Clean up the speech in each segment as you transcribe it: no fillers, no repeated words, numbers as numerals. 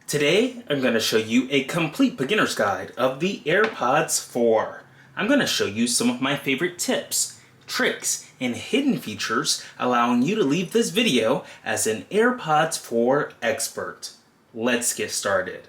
Today, I'm going to show you a complete beginner's guide of the AirPods 4. I'm going to show you some of my favorite tips, tricks, and hidden features allowing you to leave this video as an AirPods 4 expert. Let's get started.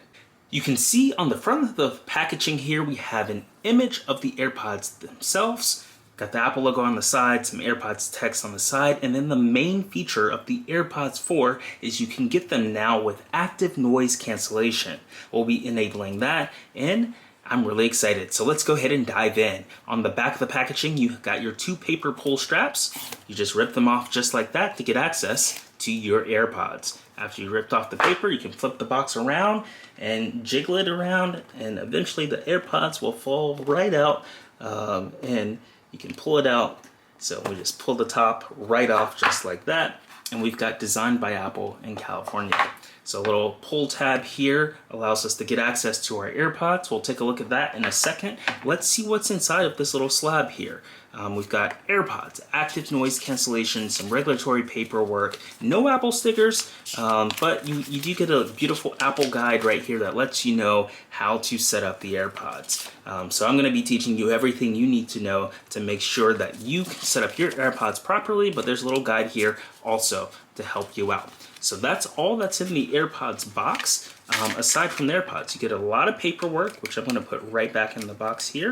You can see on the front of the packaging here we have an image of the AirPods themselves. Got the Apple logo on the side, some AirPods text on the side, and then the main feature of the AirPods 4 is you can get them now with active noise cancellation. We'll be enabling that, and I'm really excited. So let's go ahead and dive in. On the back of the packaging, you got your two paper pull straps. You just rip them off just like that to get access to your AirPods. After you ripped off the paper, you can flip the box around and jiggle it around, and eventually the AirPods will fall right out, and you can pull it out. So we just pull the top right off just like that. And we've got designed by Apple in California. So a little pull tab here allows us to get access to our AirPods. We'll take a look at that in a second. Let's see what's inside of this little slab here. We've got AirPods, active noise cancellation, some regulatory paperwork, no Apple stickers, but you do get a beautiful Apple guide right here that lets you know how to set up the AirPods. So I'm going to be teaching you everything you need to know to make sure that you can set up your AirPods properly, but there's a little guide here also to help you out. So that's all that's in the AirPods box. Aside from the AirPods, you get a lot of paperwork, which I'm going to put right back in the box here.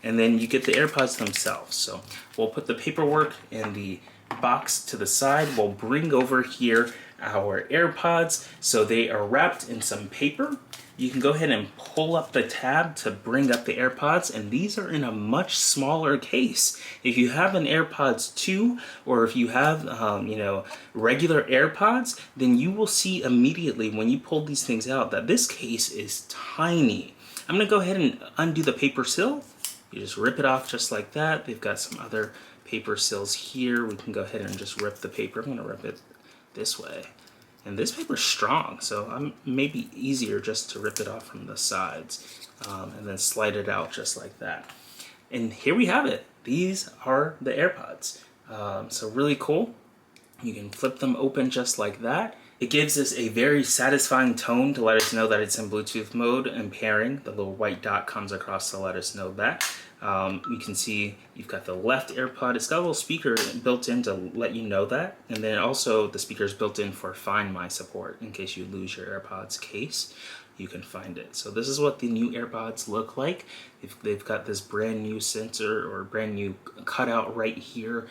And then you get the AirPods themselves. So we'll put the paperwork in the box to the side. We'll bring over here our AirPods. So they are wrapped in some paper. You can go ahead and pull up the tab to bring up the AirPods, and these are in a much smaller case. If you have an AirPods 2, or if you have regular AirPods, then you will see immediately when you pull these things out that this case is tiny. I'm gonna go ahead and undo the paper seal. You just rip it off just like that. They've got some other paper seals here. We can go ahead and just rip the paper. I'm gonna rip it this way. And this paper's strong, so maybe easier just to rip it off from the sides and then slide it out just like that. And here we have it. These are the AirPods. So really cool. You can flip them open just like that. It gives us a very satisfying tone to let us know that it's in Bluetooth mode and pairing. The little white dot comes across to let us know that. You can see you've got the left AirPod. It's got a little speaker built in to let you know that. And then also the speaker is built in for Find My support. In case you lose your AirPods case, you can find it. So this is what the new AirPods look like. They've got this brand new sensor or brand new cutout right here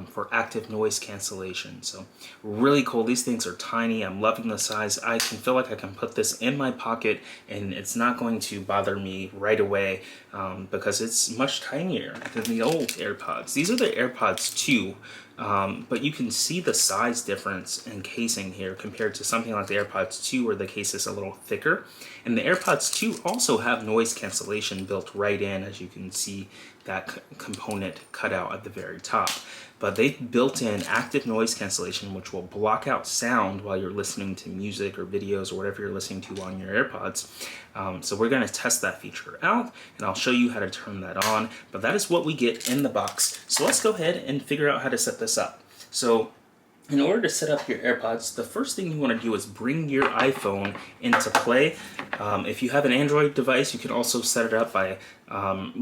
for active noise cancellation. So really cool. These things are tiny. I'm loving the size. I can feel like I can put this in my pocket and it's not going to bother me right away because it's much tinier than the old AirPods. These are the AirPods 2. But you can see the size difference in casing here compared to something like the AirPods 2 where the case is a little thicker. And the AirPods 2 also have noise cancellation built right in, as you can see that component cut out at the very top. But they've built in active noise cancellation, which will block out sound while you're listening to music or videos or whatever you're listening to on your AirPods. So we're going to test that feature out, and I'll show you how to turn that on. But that is what we get in the box. So let's go ahead and figure out how to set this up. So in order to set up your AirPods, the first thing you want to do is bring your iPhone into play. If you have an Android device, you can also set it up by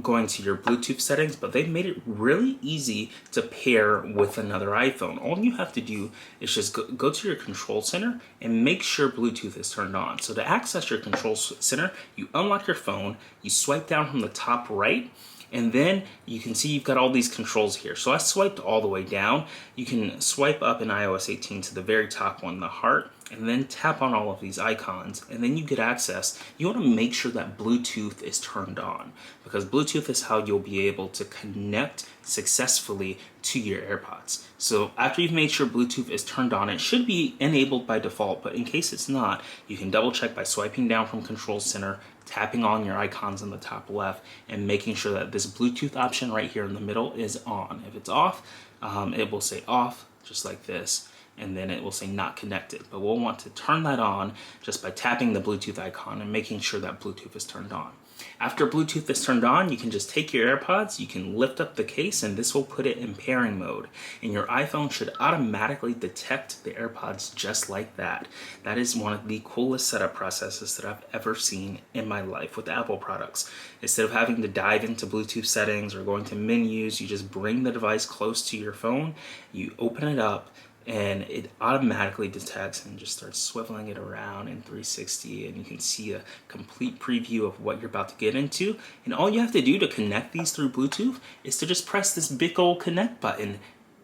going to your Bluetooth settings, but they've made it really easy to pair with another iPhone. All you have to do is just go to your control center and make sure Bluetooth is turned on. So to access your control center, you unlock your phone, you swipe down from the top right, and then you can see you've got all these controls here. So I swiped all the way down. You can swipe up in iOS 18 to the very top one, the heart, and then tap on all of these icons, and then you get access. You want to make sure that Bluetooth is turned on, because Bluetooth is how you'll be able to connect successfully to your AirPods. So after you've made sure Bluetooth is turned on, it should be enabled by default, but in case it's not, you can double check by swiping down from Control Center, tapping on your icons in the top left, and making sure that this Bluetooth option right here in the middle is on. If it's off, it will say off, just like this. and then it will say not connected. But we'll want to turn that on just by tapping the Bluetooth icon and making sure that Bluetooth is turned on. After Bluetooth is turned on, you can just take your AirPods, you can lift up the case, and this will put it in pairing mode. And your iPhone should automatically detect the AirPods just like that. That is one of the coolest setup processes that I've ever seen in my life with Apple products. Instead of having to dive into Bluetooth settings or going to menus, you just bring the device close to your phone, you open it up, and it automatically detects and just starts swiveling it around in 360, and you can see a complete preview of what you're about to get into. And all you have to do to connect these through Bluetooth is to just press this big old connect button.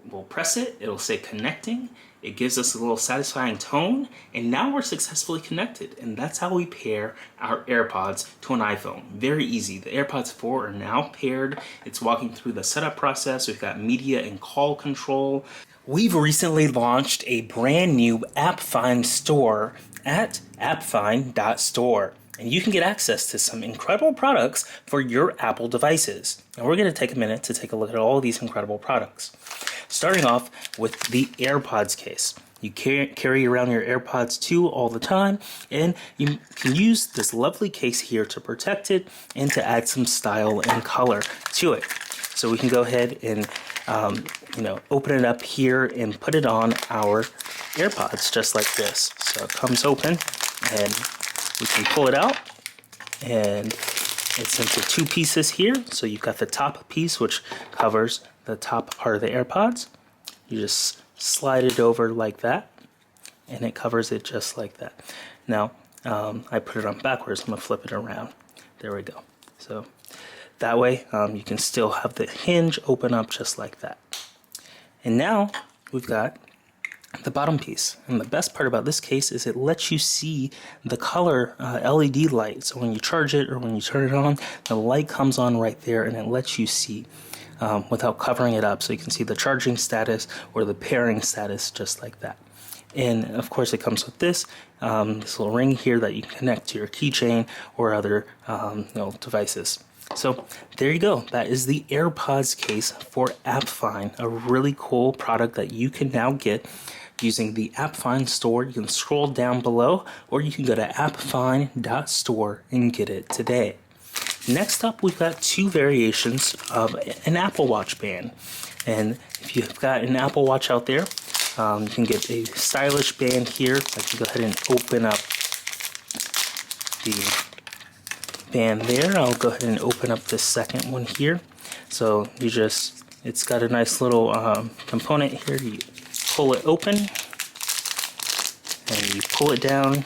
We'll press it, it'll say connecting, it gives us a little satisfying tone, and now we're successfully connected. And that's how we pair our AirPods to an iPhone. Very easy. The AirPods 4 are now paired. It's walking through the setup process. We've got media and call control. We've recently launched a brand new AppFind Store at appfind.store. And you can get access to some incredible products for your Apple devices. And we're going to take a minute to take a look at all of these incredible products. Starting off with the AirPods case. You carry around your AirPods 2 all the time, and you can use this lovely case here to protect it and to add some style and color to it. So we can go ahead and open it up here and put it on our AirPods just like this. So it comes open and we can pull it out, and it's into two pieces here. So you've got the top piece, which covers the top part of the AirPods. You just slide it over like that, and it covers it just like that. Now, I put it on backwards. I'm going to flip it around. There we go. So that way, you can still have the hinge open up just like that. And now we've got the bottom piece. And the best part about this case is it lets you see the color LED light. So when you charge it or when you turn it on, the light comes on right there, and it lets you see without covering it up. So you can see the charging status or the pairing status just like that. And of course it comes with this little ring here that you can connect to your keychain or other devices. So there you go. That is the AirPods case for AppFind, a really cool product that you can now get using the AppFind Store. You can scroll down below, or you can go to appfind.store and get it today. Next up, we've got two variations of an Apple Watch band. And if you've got an Apple Watch out there, you can get a stylish band here. I can go ahead and open up the band there. I'll go ahead and open up the second one here. So it's got a nice little component here. You pull it open and you pull it down,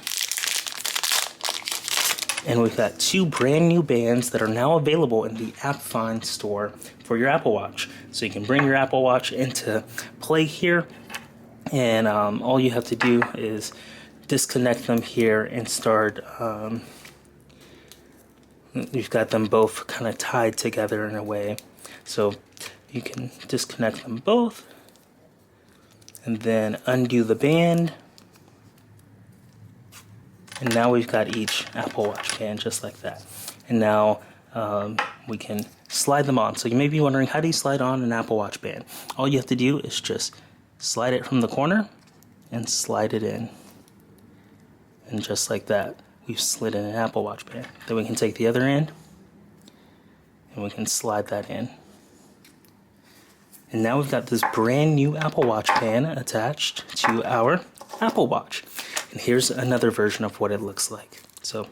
and we've got two brand new bands that are now available in the AppFind Store for your Apple Watch. So you can bring your Apple Watch into play here, and all you have to do is disconnect them here and start. You've got them both kind of tied together in a way. So you can disconnect them both and then undo the band. And now we've got each Apple Watch band just like that. And now we can slide them on. So you may be wondering, how do you slide on an Apple Watch band? All you have to do is just slide it from the corner and slide it in. And just like that, we've slid in an Apple Watch band. Then we can take the other end and we can slide that in. And now we've got this brand new Apple Watch band attached to our Apple Watch. And here's another version of what it looks like. So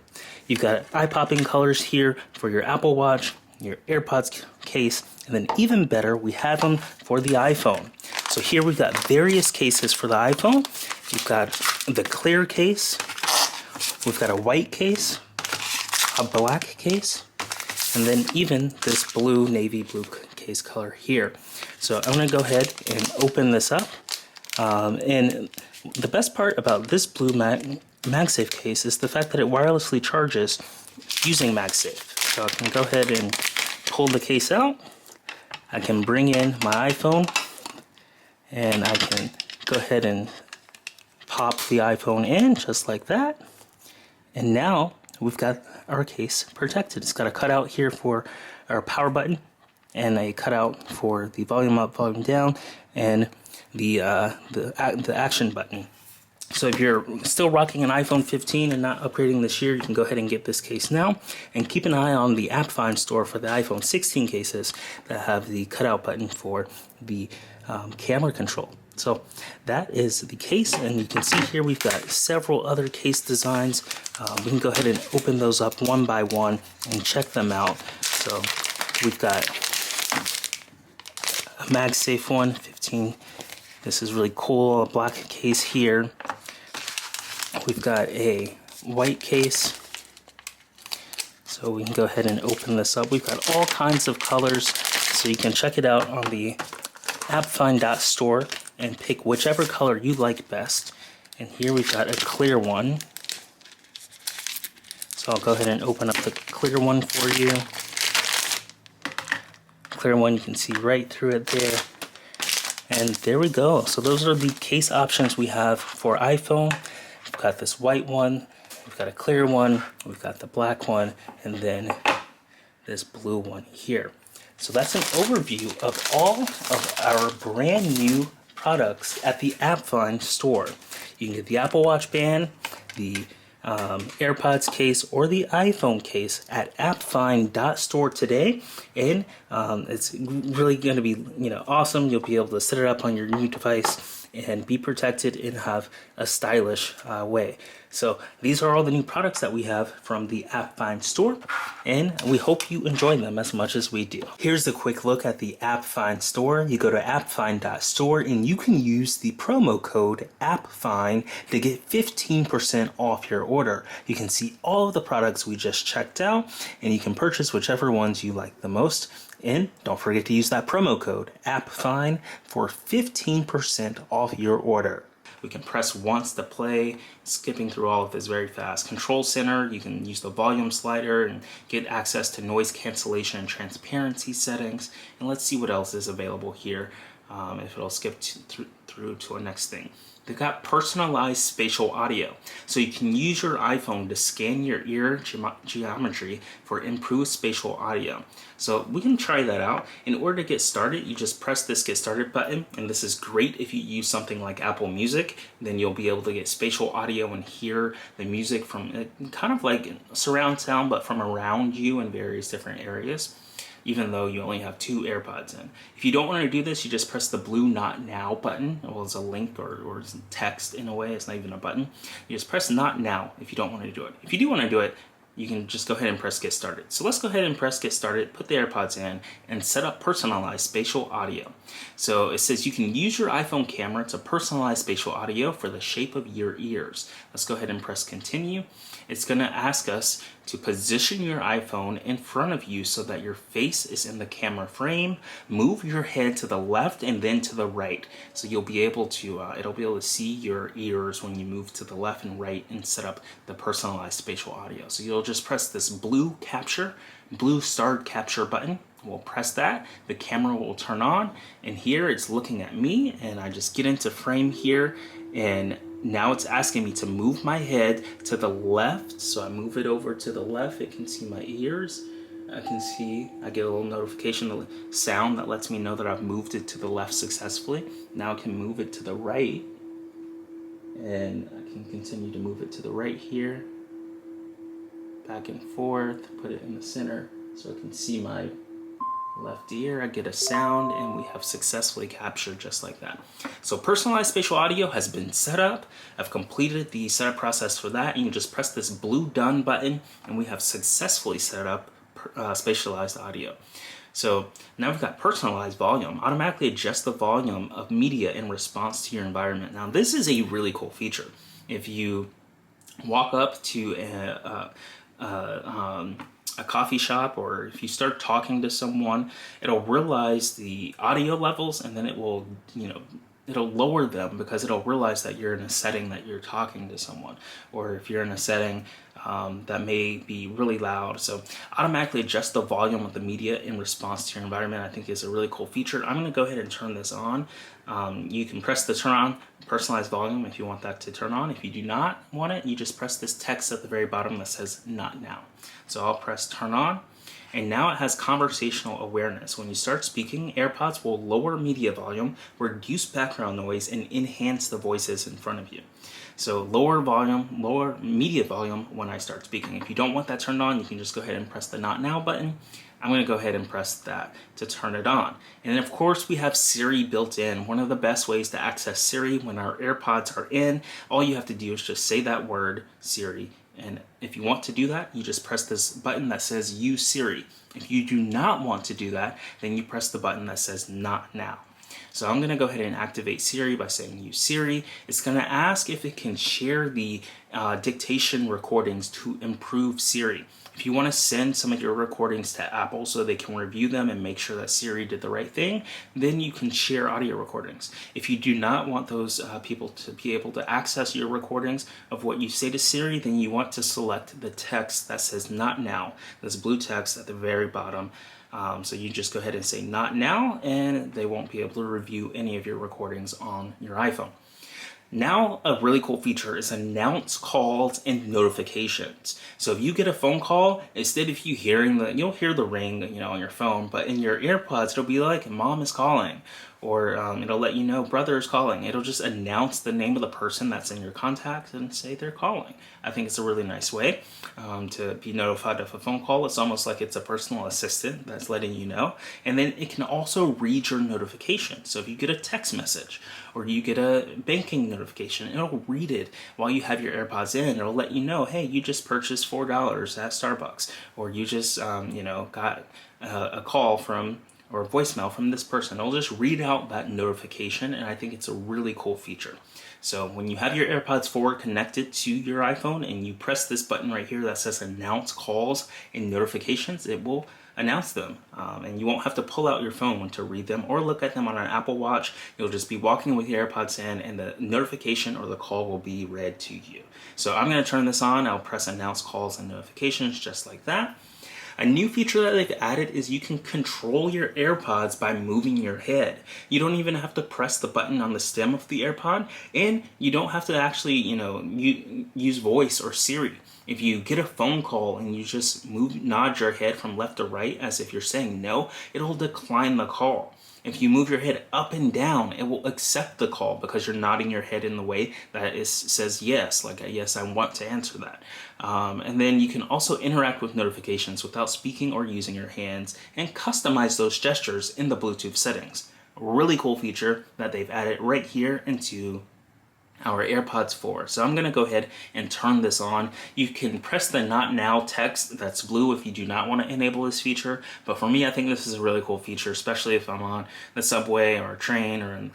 you've got eye-popping colors here for your Apple Watch, your AirPods case, and then even better, we have them for the iPhone. So here we've got various cases for the iPhone. You've got the clear case, we've got a white case, a black case, and then even this blue, navy blue case color here. So I'm going to go ahead and open this up. And the best part about this blue MagSafe case is the fact that it wirelessly charges using MagSafe. So I can go ahead and pull the case out. I can bring in my iPhone, and I can go ahead and pop the iPhone in just like that. And now we've got our case protected. It's got a cutout here for our power button. and a cutout for the volume up, volume down, and the action button. So if you're still rocking an iPhone 15 and not upgrading this year, you can go ahead and get this case now. And keep an eye on the AppFind Store for the iPhone 16 cases that have the cutout button for the camera control. So that is the case, and you can see here we've got several other case designs. We can go ahead and open those up one by one and check them out. So we've got a MagSafe one, 15. This is really cool, a black case here. We've got a white case, so we can go ahead and open this up. We've got all kinds of colors, so you can check it out on the AppFind.store and pick whichever color you like best. And here we've got a clear one, so I'll go ahead and open up the clear one for you. Clear one, you can see right through it there. And there we go. So those are the case options we have for iPhone. We've got this white one, we've got a clear one, we've got the black one, and then this blue one here. So that's an overview of all of our brand new products at the AppFind Store. You can get the Apple Watch band, the AirPods case, or the iPhone case at AppFind.store today, and it's really going to be awesome. You'll be able to set it up on your new device and be protected and have a stylish way. So these are all the new products that we have from the AppFind Store, and we hope you enjoy them as much as we do. Here's a quick look at the AppFind Store. You go to appfind.store and you can use the promo code AppFind to get 15% off your order. You can see all of the products we just checked out, and you can purchase whichever ones you like the most. And don't forget to use that promo code AppFind for 15% off your order. We can press once to play, skipping through all of this very fast. Control center, you can use the volume slider and get access to noise cancellation and transparency settings. And let's see what else is available here, if it'll skip through to a next thing. They've got personalized spatial audio. So you can use your iPhone to scan your ear geometry for improved spatial audio. So we can try that out. In order to get started, you just press this Get Started button, and this is great if you use something like Apple Music. Then you'll be able to get spatial audio and hear the music from kind of like surround sound, but from around you in various different areas, even though you only have 2 AirPods in. If you don't want to do this, you just press the blue Not Now button. Well, it's a link or it's text in a way. It's not even a button. You just press Not Now if you don't want to do it. If you do want to do it, you can just go ahead and press Get Started. So let's go ahead and press Get Started, put the AirPods in, and set up personalized spatial audio. So it says you can use your iPhone camera to personalize spatial audio for the shape of your ears. Let's go ahead and press Continue. It's going to ask us to position your iPhone in front of you so that your face is in the camera frame. Move your head to the left and then to the right. So you'll be able to, it'll be able to see your ears when you move to the left and right and set up the personalized spatial audio. So you'll just press this blue starred capture button. We'll press that, the camera will turn on, and here it's looking at me, and I just get into frame here, and now it's asking me to move my head to the left. So I move it over to the left. It can see my ears. I get a little notification, a sound that lets me know that I've moved it to the left successfully. Now I can move it to the right, and I can continue to move it to the right here, back and forth, put it in the center so I can see my left ear. I get a sound, and we have successfully captured just like that. So personalized spatial audio has been set up. I've completed the setup process for that. You can just press this blue Done button, and we have successfully set up spatialized audio. So now we've got personalized volume. Automatically adjust the volume of media in response to your environment. Now this is a really cool feature. If you walk up to a coffee shop, or if you start talking to someone, it'll realize the audio levels, and then it will, it'll lower them because it'll realize that you're in a setting that you're talking to someone. Or if you're in a setting that may be really loud. So automatically adjust the volume of the media in response to your environment, I think is a really cool feature. I'm going to go ahead and turn this on. You can press the turn on personalized volume if you want that to turn on. If you do not want it, you just press this text at the very bottom that says not now. So I'll press turn on. And now it has conversational awareness. When you start speaking, AirPods will lower media volume, reduce background noise, and enhance the voices in front of you. So lower media volume when I start speaking. If you don't want that turned on, you can just go ahead and press the not now button. I'm going to go ahead and press that to turn it on. And of course we have Siri built in. One of the best ways to access Siri when our AirPods are in, all you have to do is just say that word, Siri. And if you want to do that, you just press this button that says use Siri. If you do not want to do that, then you press the button that says not now. So I'm going to go ahead and activate Siri by saying use Siri. It's going to ask if it can share the dictation recordings to improve Siri. If you want to send some of your recordings to Apple so they can review them and make sure that Siri did the right thing, then you can share audio recordings. If you do not want those people to be able to access your recordings of what you say to Siri, then you want to select the text that says not now, this blue text at the very bottom. So you just go ahead and say not now, and they won't be able to review any of your recordings on your iPhone. Now, a really cool feature is announce calls and notifications. So if you get a phone call, instead of you hearing you'll hear the ring, on your phone, but in your AirPods, it'll be like, mom is calling, or it'll let you know brother is calling. It'll just announce the name of the person that's in your contacts and say they're calling. I think it's a really nice way to be notified of a phone call. It's almost like it's a personal assistant that's letting you know. And then it can also read your notifications. So if you get a text message or you get a banking notification, it'll read it while you have your AirPods in. It'll let you know, hey, you just purchased $4 at Starbucks, or you just got a call from or a voicemail from this person. It'll just read out that notification, and I think it's a really cool feature. So when you have your AirPods 4 connected to your iPhone and you press this button right here that says announce calls and notifications, it will announce them, and you won't have to pull out your phone to read them or look at them on an Apple Watch. You'll just be walking with your AirPods in, and the notification or the call will be read to you. So I'm going to turn this on. I'll press announce calls and notifications just like that. A new feature that they've added is you can control your AirPods by moving your head. You don't even have to press the button on the stem of the AirPod, and you don't have to actually, use voice or Siri. If you get a phone call and you just nod your head from left to right as if you're saying no, it'll decline the call. If you move your head up and down, it will accept the call because you're nodding your head in the way that says yes, like yes, I want to answer that. And then you can also interact with notifications without speaking or using your hands and customize those gestures in the Bluetooth settings. A really cool feature that they've added right here into our AirPods 4. So I'm going to go ahead and turn this on. You can press the not now text that's blue if you do not want to enable this feature. But for me, I think this is a really cool feature, especially if I'm on the subway or a train or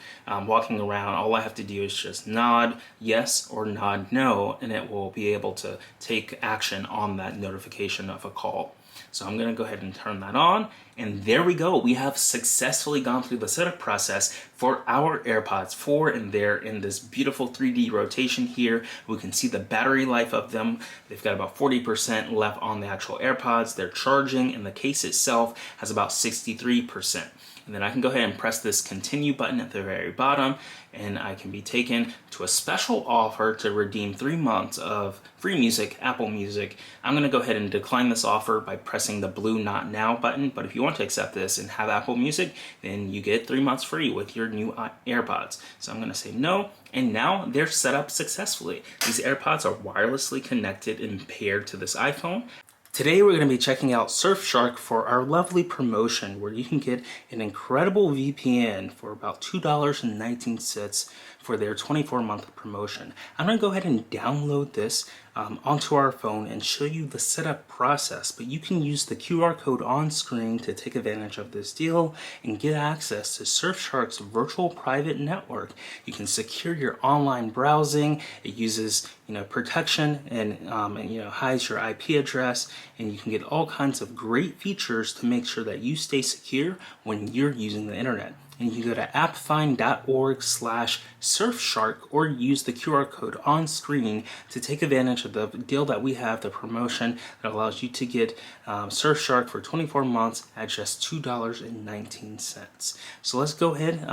walking around. All I have to do is just nod yes or nod no, and it will be able to take action on that notification of a call. So I'm going to go ahead and turn that on, and there we go. We have successfully gone through the setup process for our AirPods 4, and they're in this beautiful 3D rotation here. We can see the battery life of them. They've got about 40% left on the actual AirPods. They're charging, and the case itself has about 63%. And then I can go ahead and press this continue button at the very bottom, and I can be taken to a special offer to redeem 3 months of free music, Apple Music. I'm going to go ahead and decline this offer by pressing the blue not now button, but if you want to accept this and have Apple Music, then you get 3 months free with your new AirPods. So I'm going to say no, and now they're set up successfully. These AirPods are wirelessly connected and paired to this iPhone. Today we're going to be checking out Surfshark for our lovely promotion where you can get an incredible VPN for about $2.19 for their 24-month promotion. I'm going to go ahead and download this onto our phone and show you the setup process, but you can use the QR code on screen to take advantage of this deal and get access to Surfshark's virtual private network. You can secure your online browsing. It uses protection and hides your IP address, and you can get all kinds of great features to make sure that you stay secure when you're using the internet. and you can go to appfind.org/Surfshark or use the QR code on screen to take advantage of the deal that we have, the promotion that allows you to get Surfshark for 24 months at just $2.19. So let's go ahead.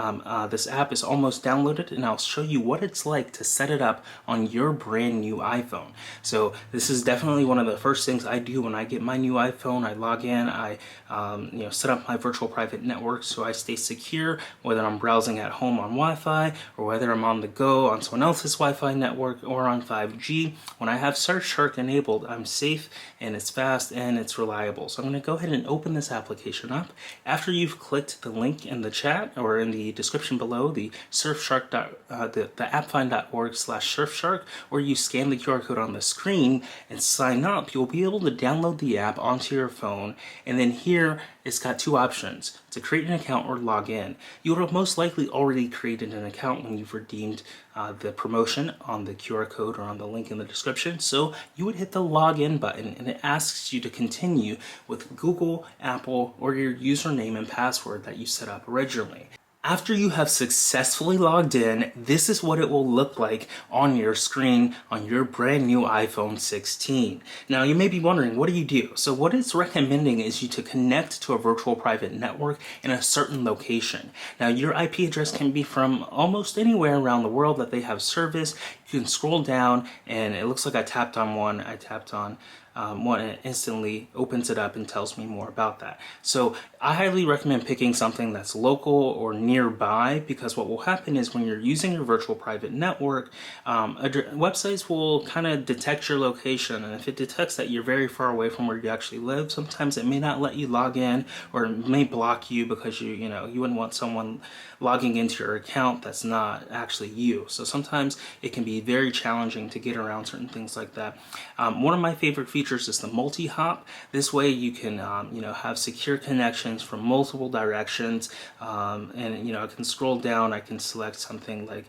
This app is almost downloaded, and I'll show you what it's like to set it up on your brand new iPhone. So this is definitely one of the first things I do when I get my new iPhone. I log in, I set up my virtual private network so I stay secure, whether I'm browsing at home on Wi-Fi or whether I'm on the go on someone else's Wi-Fi network or on 5G. When I have Surfshark enabled, I'm safe and it's fast and it's reliable. So I'm going to go ahead and open this application up. After you've clicked the link in the chat or in the description below, the Surfshark, the appfind.org/Surfshark, or you scan the QR code on the screen and sign up, you'll be able to download the app onto your phone. And then here it's got two options: to create an account or log in. You would have most likely already created an account when you've redeemed the promotion on the QR code or on the link in the description. So you would hit the login button and it asks you to continue with Google, Apple, or your username and password that you set up originally. After you have successfully logged in, this is what it will look like on your screen on your brand new iPhone 16. Now you may be wondering, what do you do? So what it's recommending is you to connect to a virtual private network in a certain location. Now your IP address can be from almost anywhere around the world that they have service. You can scroll down and it looks like I tapped on one. I tapped on one and it instantly opens it up and tells me more about that. So I highly recommend picking something that's local or nearby, because what will happen is when you're using your virtual private network, websites will kind of detect your location, and if it detects that you're very far away from where you actually live, sometimes it may not let you log in, or it may block you because you wouldn't want someone logging into your account that's not actually you. So sometimes it can be very challenging to get around certain things like that. One of my favorite features is the multi-hop. This way you can have secure connections from multiple directions, and I can scroll down, I can select something like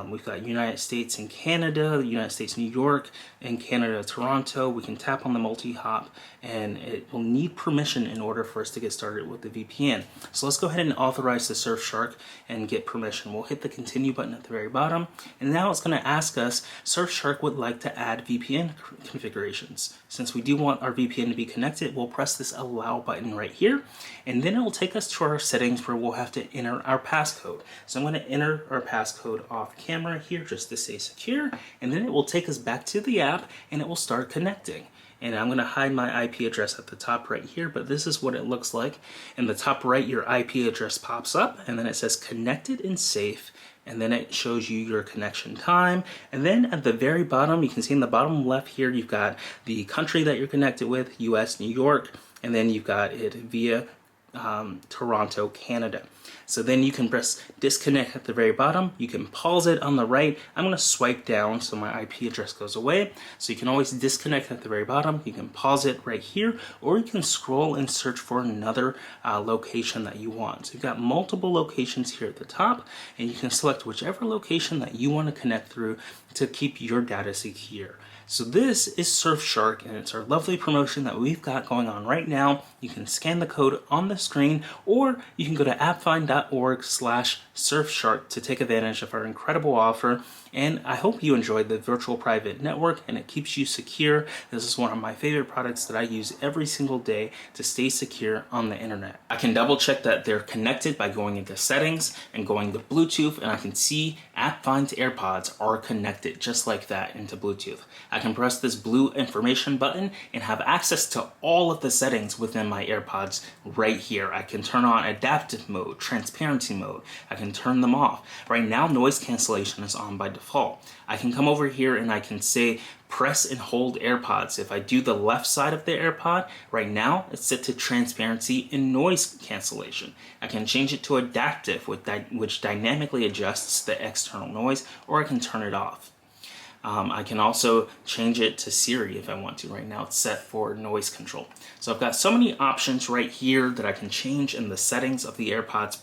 we've got United States and Canada, United States, New York, and Canada, Toronto. We can tap on the multi-hop and it will need permission in order for us to get started with the VPN. So let's go ahead and authorize the Surfshark and get permission. We'll hit the continue button at the very bottom, and now it's going to ask us, Surfshark would like to add VPN configurations. Since we do want our VPN to be connected, we'll press this allow button right here, and then it will take us to our settings where we'll have to enter our passcode. So I'm going to enter our passcode off camera here just to stay secure, and then it will take us back to the app and it will start connecting. And I'm going to hide my IP address at the top right here, but this is what it looks like. In the top right, your IP address pops up, and then it says connected and safe, and then it shows you your connection time. And then at the very bottom, you can see in the bottom left here, you've got the country that you're connected with, US, New York, and then you've got it via Toronto, Canada. So then you can press disconnect at the very bottom. You can pause it on the right. I'm going to swipe down so my IP address goes away. So you can always disconnect at the very bottom. You can pause it right here, or you can scroll and search for another location that you want. So you've got multiple locations here at the top, and you can select whichever location that you want to connect through to keep your data secure. So this is Surfshark, and it's our lovely promotion that we've got going on right now. You can scan the code on the screen, or you can go to appfind.org/Surfshark to take advantage of our incredible offer. And I hope you enjoyed the virtual private network and it keeps you secure. This is one of my favorite products that I use every single day to stay secure on the internet. I can double check that they're connected by going into settings and going to Bluetooth, and I can see AppFind's AirPods are connected just like that into Bluetooth. I can press this blue information button and have access to all of the settings within my AirPods right here. I can turn on adaptive mode, transparency mode. I can turn them off. Right now, noise cancellation is on by default. I can come over here and I can say press and hold AirPods. If I do the left side of the AirPod, right now it's set to transparency and noise cancellation. I can change it to adaptive, which dynamically adjusts the external noise, or I can turn it off. I can also change it to Siri if I want to. Right now it's set for noise control. So I've got so many options right here that I can change in the settings of the AirPods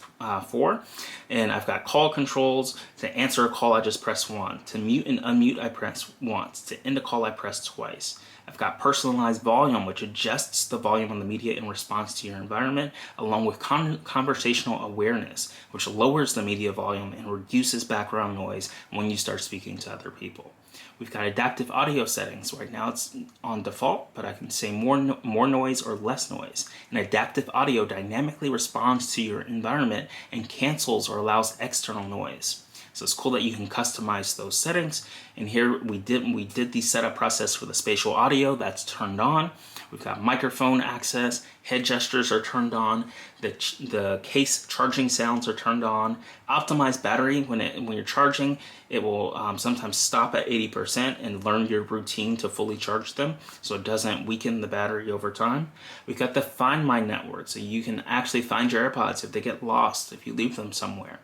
4. And I've got call controls. To answer a call, I just press 1. To mute and unmute, I press once. To end a call, I press twice. I've got personalized volume, which adjusts the volume on the media in response to your environment, along with conversational awareness, which lowers the media volume and reduces background noise when you start speaking to other people. We've got adaptive audio settings. Right now it's on default, but I can say more noise or less noise. And adaptive audio dynamically responds to your environment and cancels or allows external noise. So it's cool that you can customize those settings. And here we did the setup process for the spatial audio. That's turned on. We've got microphone access, head gestures are turned on, the case charging sounds are turned on. Optimized battery, when you're charging, it will sometimes stop at 80% and learn your routine to fully charge them, so it doesn't weaken the battery over time. We've got the Find My Network, so you can actually find your AirPods if they get lost, if you leave them somewhere.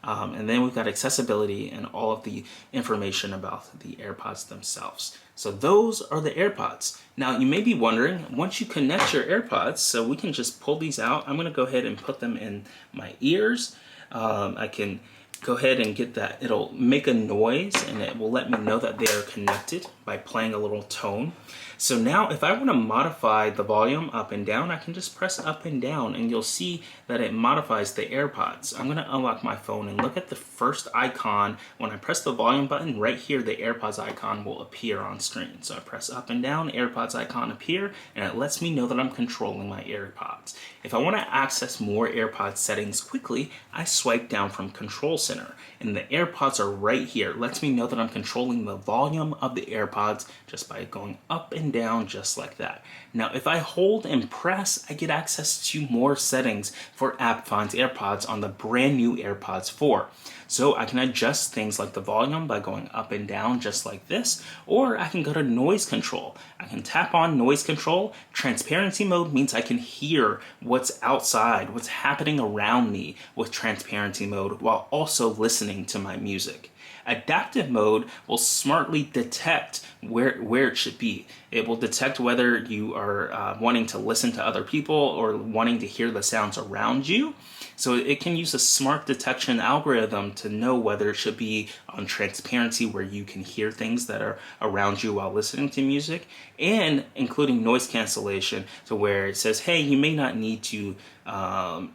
And then we've got accessibility and all of the information about the AirPods themselves. So those are the AirPods. Now you may be wondering, once you connect your AirPods, so we can just pull these out. I'm gonna go ahead and put them in my ears. I can go ahead and get that. It'll make a noise and it will let me know that they are connected by playing a little tone. So now if I want to modify the volume up and down, I can just press up and down and you'll see that it modifies the AirPods. I'm going to unlock my phone and look at the first icon. When I press the volume button right here, the AirPods icon will appear on screen. So I press up and down, AirPods icon appear, and it lets me know that I'm controlling my AirPods. If I want to access more AirPods settings quickly, I swipe down from Control Center and the AirPods are right here. It lets me know that I'm controlling the volume of the AirPods just by going up and down just like that. Now if I hold and press, I get access to more settings for AppFind's AirPods on the brand new AirPods 4. So I can adjust things like the volume by going up and down just like this, or I can go to noise control. I can tap on noise control. Transparency mode means I can hear what's outside, what's happening around me with transparency mode while also listening to my music. Adaptive mode will smartly detect where it should be. It will detect whether you are wanting to listen to other people or wanting to hear the sounds around you. So it can use a smart detection algorithm to know whether it should be on transparency where you can hear things that are around you while listening to music, and including noise cancellation to where it says, hey, you may not need to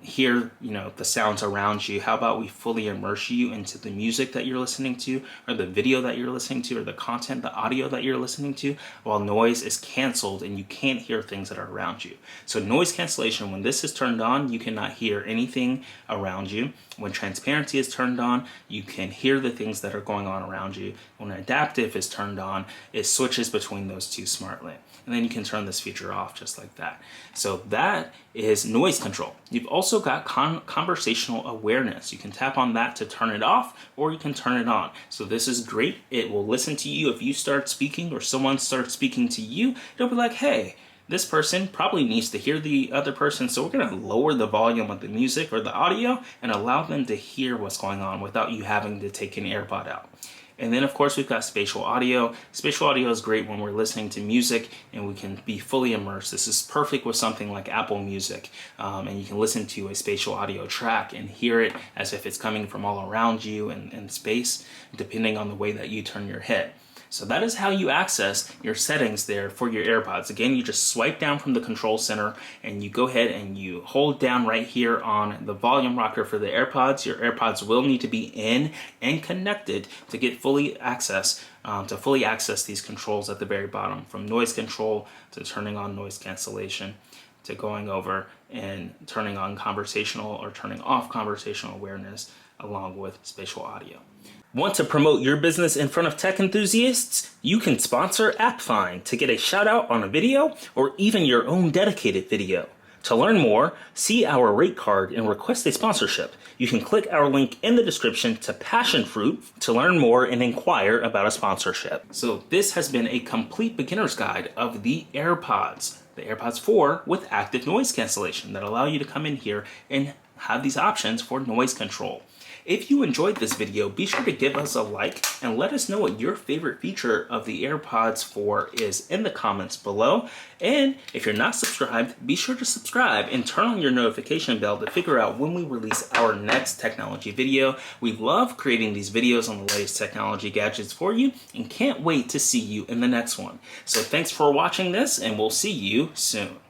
hear the sounds around you. How about we fully immerse you into the music that you're listening to, or the video that you're listening to, or the content, the audio that you're listening to, while noise is canceled and you can't hear things that are around you. So noise cancellation, when this is turned on, you cannot hear anything around you. When transparency is turned on, you can hear the things that are going on around you. When adaptive is turned on, it switches between those two smartly. And then you can turn this feature off just like that. So that is noise control. You've also got conversational awareness. You can tap on that to turn it off, or you can turn it on. So this is great. It will listen to you if you start speaking or someone starts speaking to you. It'll be like, hey, this person probably needs to hear the other person, so we're going to lower the volume of the music or the audio and allow them to hear what's going on without you having to take an AirPod out. And then of course we've got spatial audio. Spatial audio is great when we're listening to music and we can be fully immersed. This is perfect with something like Apple Music, and you can listen to a spatial audio track and hear it as if it's coming from all around you in space, depending on the way that you turn your head. So that is how you access your settings there for your AirPods. Again, you just swipe down from the control center and you go ahead and you hold down right here on the volume rocker for the AirPods. Your AirPods will need to be in and connected to get fully access these controls at the very bottom, from noise control to turning on noise cancellation to going over and turning on conversational or turning off conversational awareness along with spatial audio. Want to promote your business in front of tech enthusiasts? You can sponsor AppFind to get a shout out on a video or even your own dedicated video. To learn more, see our rate card and request a sponsorship. You can click our link in the description to Passion Fruit to learn more and inquire about a sponsorship. So this has been a complete beginner's guide of the AirPods 4 with active noise cancellation that allow you to come in here and have these options for noise control. If you enjoyed this video, be sure to give us a like and let us know what your favorite feature of the AirPods 4 is in the comments below. And if you're not subscribed, be sure to subscribe and turn on your notification bell to figure out when we release our next technology video. We love creating these videos on the latest technology gadgets for you and can't wait to see you in the next one. So thanks for watching this, and we'll see you soon.